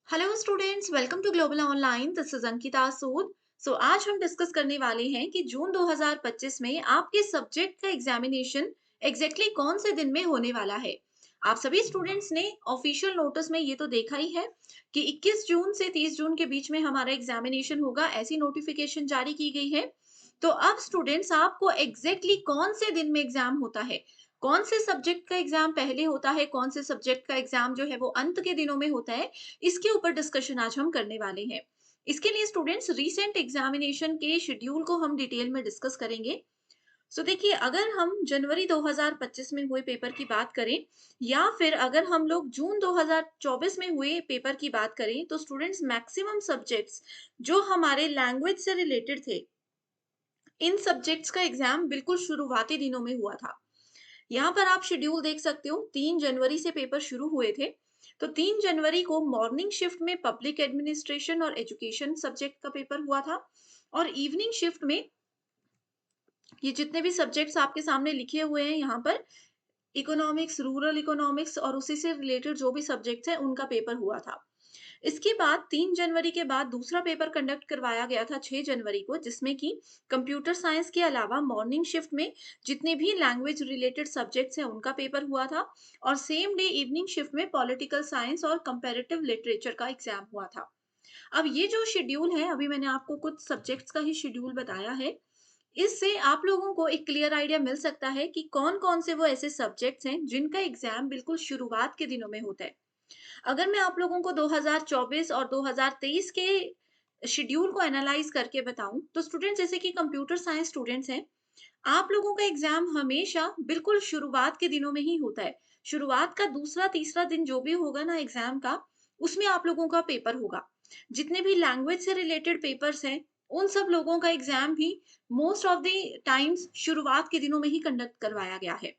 Hello students, welcome to global online. This is Ankita Sood. आज हम discuss करने वाले हैं कि जून 2025 में आपके सब्जेक्ट का एग्जामिनेशन एग्जैक्टली कौन से दिन में होने वाला है। आप सभी स्टूडेंट्स ने ऑफिशियल नोटिस में ये तो देखा ही है कि 21 जून से 30 जून के बीच में हमारा एग्जामिनेशन होगा, ऐसी नोटिफिकेशन जारी की गई है। तो अब स्टूडेंट्स, आपको एग्जैक्टली कौन से दिन में एग्जाम होता है, कौन से सब्जेक्ट का एग्जाम पहले होता है, कौन से सब्जेक्ट का एग्जाम जो है वो अंत के दिनों में होता है, इसके ऊपर डिस्कशन आज हम करने वाले हैं। इसके लिए स्टूडेंट्स, रीसेंट एग्जामिनेशन के शेड्यूल को हम डिटेल में डिस्कस करेंगे। देखिए, अगर हम जनवरी 2025 में हुए पेपर की बात करें या फिर अगर हम लोग जून 2024 में हुए पेपर की बात करें, तो स्टूडेंट्स मैक्सिमम सब्जेक्ट्स जो हमारे लैंग्वेज से रिलेटेड थे, इन सब्जेक्ट्स का एग्जाम बिल्कुल शुरुआती दिनों में हुआ था। यहाँ पर आप शेड्यूल देख सकते हो, 3 जनवरी से पेपर शुरू हुए थे। तो 3 जनवरी को मॉर्निंग शिफ्ट में पब्लिक एडमिनिस्ट्रेशन और एजुकेशन सब्जेक्ट का पेपर हुआ था, और इवनिंग शिफ्ट में ये जितने भी सब्जेक्ट्स आपके सामने लिखे हुए हैं यहाँ पर, इकोनॉमिक्स, रूरल इकोनॉमिक्स और उसी से रिलेटेड जो भी सब्जेक्ट्स हैं, उनका पेपर हुआ था। इसके बाद 3 जनवरी के बाद दूसरा पेपर कंडक्ट करवाया गया था 6 जनवरी को, जिसमें कि कंप्यूटर साइंस के अलावा मॉर्निंग शिफ्ट में जितने भी लैंग्वेज रिलेटेड सब्जेक्ट्स हैं उनका पेपर हुआ था, और सेम डे इवनिंग शिफ्ट में पॉलिटिकल साइंस और कंपैरेटिव लिटरेचर का एग्जाम हुआ था। अब ये जो शेड्यूल है, अभी मैंने आपको कुछ सब्जेक्ट्स का ही शेड्यूल बताया है। इससे आप लोगों को एक क्लियर आइडिया मिल सकता है कि कौन कौन से वो ऐसे सब्जेक्ट्स हैं जिनका एग्जाम बिल्कुल शुरुआत के दिनों में होता है। अगर मैं आप लोगों को 2024 और 2023 के शेड्यूल को एनालाइज करके बताऊं, तो स्टूडेंट्स, जैसे कि कंप्यूटर साइंस स्टूडेंट्स हैं, आप लोगों का एग्जाम हमेशा बिल्कुल शुरुआत के दिनों में ही होता है। शुरुआत का दूसरा तीसरा दिन जो भी होगा ना एग्जाम का, उसमें आप लोगों का पेपर होगा। जितने भी लैंग्वेज से रिलेटेड पेपर्स हैं, उन सब लोगों का एग्जाम भी मोस्ट ऑफ द टाइम्स शुरुआत के दिनों में ही कंडक्ट करवाया गया है।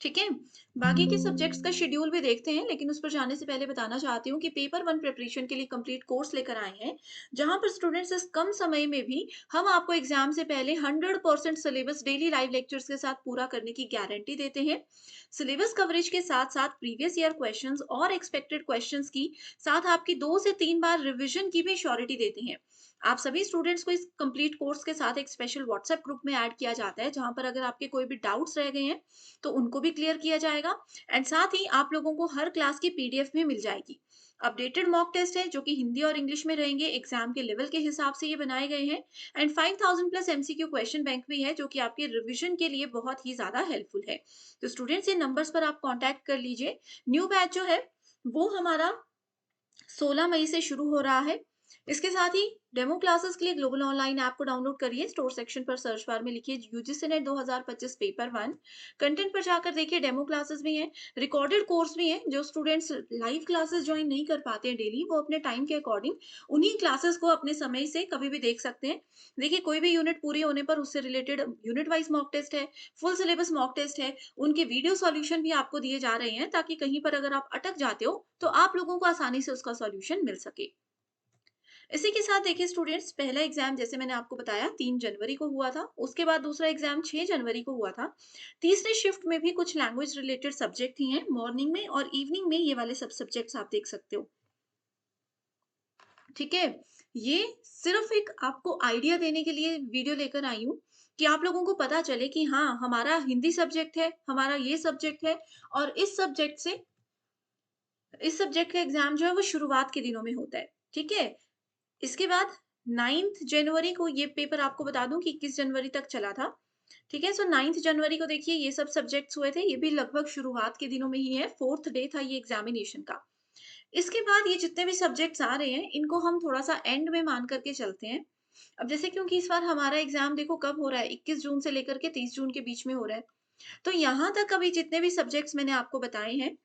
ठीक है? बाकी के सब्जेक्ट्स का शेड्यूल भी देखते हैं, लेकिन उस पर जाने से पहले बताना चाहती हूँ कि पेपर 1 प्रिपरेशन के लिए कंप्लीट कोर्स लेकर आए हैं, जहाँ पर स्टूडेंट्स इस कम समय में भी हम आपको एग्ज़ाम से पहले 100% सिलेबस डेली लाइव लेक्चर्स के साथ पूरा करने की गारंटी देते हैं। सिलेबस कवरेज के साथ-साथ प्रीवियस ईयर क्वेश्चंस और एक्सपेक्टेड क्वेश्चंस की साथ आपकी 2 से 3 बार रिविज़न की भी श्योरिटी देते हैं। आप सभी स्टूडेंट्स को इस कंप्लीट कोर्स के साथ एक स्पेशल व्हाट्सएप ग्रुप में ऐड किया जाता है, जहाँ पर अगर आपके कोई भी डाउट्स रह गए हैं, तो उनको भी क्लियर किया जाएगा। एंड साथ ही आप लोगों को हर क्लास की पीडीएफ भी मिल जाएगी। अपडेटेड मॉक टेस्ट है, जो कि हिंदी और इंग्लिश में रहेंगे, एग्जाम के लेवल के हिसाब से ये बनाए गए हैं। And 5000 plus MCQ question bank भी है, जो कि आपके रिवीजन के लिए बहुत ही ज्यादा हेल्पफुल है। तो स्टूडेंट्स, ये नंबर्स पर आप कॉन्टैक्ट कर लीजिए। न्यू बैच जो है वो हमारा 16 मई से शुरू हो रहा है। इसके साथ ही डेमो क्लासेस के लिए ग्लोबल ऑनलाइन ऐप को डाउनलोड करिए। स्टोर सेक्शन पर सर्च बार में लिखिए यूजीसी नेट 2025 पेपर 1। कंटेंट पर जाकर देखिए, डेमो क्लासेस भी हैं, रिकॉर्डेड कोर्स भी हैं। जो स्टूडेंट्स लाइव क्लासेस ज्वाइन नहीं कर पाते हैं डेली, वो अपने टाइम के अकॉर्डिंग उन्हीं क्लासेस को अपने समय से कभी भी देख सकते हैं। देखिए, कोई भी यूनिट पूरी होने पर उससे related unit wise mock test है, फुल सिलेबस मॉक टेस्ट है, उनके वीडियो सॉल्यूशन भी आपको दिए जा रहे हैं, ताकि कहीं पर अगर आप अटक जाते हो तो आप लोगों को आसानी से उसका सॉल्यूशन मिल सके। इसी के साथ देखिए स्टूडेंट्स, पहला एग्जाम जैसे मैंने आपको बताया 3 जनवरी को हुआ था, उसके बाद दूसरा एग्जाम 6 जनवरी को हुआ था। तीसरे शिफ्ट में भी कुछ लैंग्वेज रिलेटेड सब्जेक्ट ही हैं, मॉर्निंग में और इवनिंग में ये वाले सब सब्जेक्ट्स आप देख सकते हो। ठीक है? ये सिर्फ एक आपको आइडिया देने के लिए वीडियो लेकर आई हूँ, कि आप लोगों को पता चले कि हाँ, हमारा हिंदी सब्जेक्ट है, हमारा ये सब्जेक्ट है, और इस सब्जेक्ट का एग्जाम जो है वो शुरुआत के दिनों में होता है। ठीक है? इसके बाद 9th जनवरी को ये पेपर आपको बता दूं कि 21 जनवरी तक चला था। ठीक है? 9th जनवरी को देखिए ये सब सब्जेक्ट्स हुए थे, ये भी लगभग शुरुआत के दिनों में ही है, 4th डे था ये एग्जामिनेशन का। इसके बाद ये जितने भी सब्जेक्ट्स आ रहे हैं, इनको हम थोड़ा सा एंड में मान करके चलते हैं। अब जैसे, क्योंकि इस बार हमारा एग्जाम देखो कब हो रहा है, 21 जून से लेकर के 30 जून के बीच में हो रहा है। तो यहाँ तक अभी जितने भी सब्जेक्ट्स मैंने आपको बताए हैं,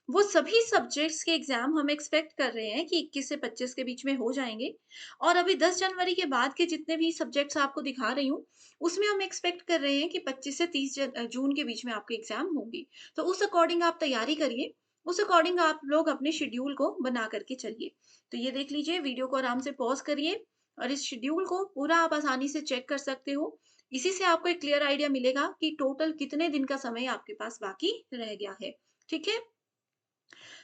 वो सभी सब्जेक्ट्स के एग्जाम हम एक्सपेक्ट कर रहे हैं कि 21 से 25 के बीच में हो जाएंगे। और अभी 10 जनवरी के बाद के जितने भी सब्जेक्ट्स आपको दिखा रही हूँ, उसमें हम एक्सपेक्ट कर रहे हैं कि 25 से 30 जून के बीच में आपके एग्जाम होंगे। तो उस अकॉर्डिंग आप तैयारी करिए, उस अकॉर्डिंग आप लोग अपने शेड्यूल को बना करके चलिए। तो ये देख लीजिए, वीडियो को आराम से पॉज करिए, और इस शेड्यूल को पूरा आप आसानी से चेक कर सकते हो। इसी से आपको एक क्लियर आइडिया मिलेगा कि टोटल कितने दिन का समय आपके पास बाकी रह गया है। ठीक है?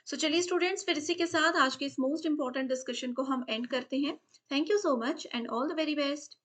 सो चलिए स्टूडेंट्स, फिर इसी के साथ आज के इस मोस्ट इंपॉर्टेंट डिस्कशन को हम एंड करते हैं। Thank you so much and all the very best.